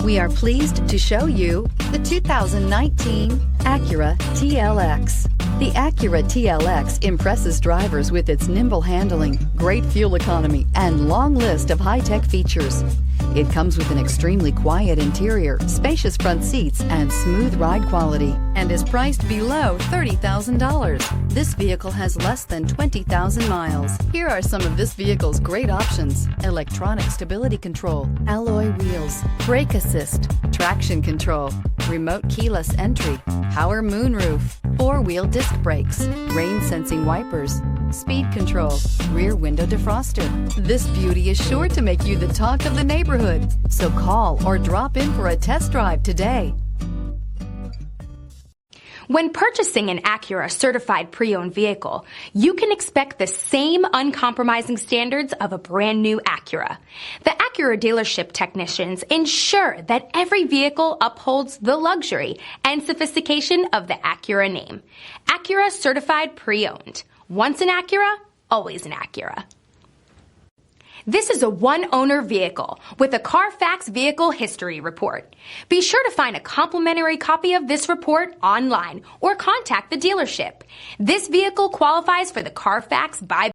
We are pleased to show you the 2019 Acura TLX. The Acura TLX impresses drivers with its nimble handling, great fuel economy, and long list of high-tech features. It comes with an extremely quiet interior, spacious front seats, and smooth ride quality, and is priced below $30,000. This vehicle has less than 20,000 miles. Here are some of this vehicle's great options: electronic stability control, alloy wheels, brake assist, traction control, remote keyless entry, power moonroof, four-wheel disc brakes, rain-sensing wipers, speed control, rear window defroster. This beauty is sure to make you the talk of the neighborhood. So call or drop in for a test drive today. When purchasing an Acura certified pre-owned vehicle, you can expect the same uncompromising standards of a brand new Acura. The Acura dealership technicians ensure that every vehicle upholds the luxury and sophistication of the Acura name. Acura certified pre-owned. Once an Acura, always an Acura. This is a one-owner vehicle with a Carfax Vehicle History Report. Be sure to find a complimentary copy of this report online or contact the dealership. This vehicle qualifies for the Carfax buyback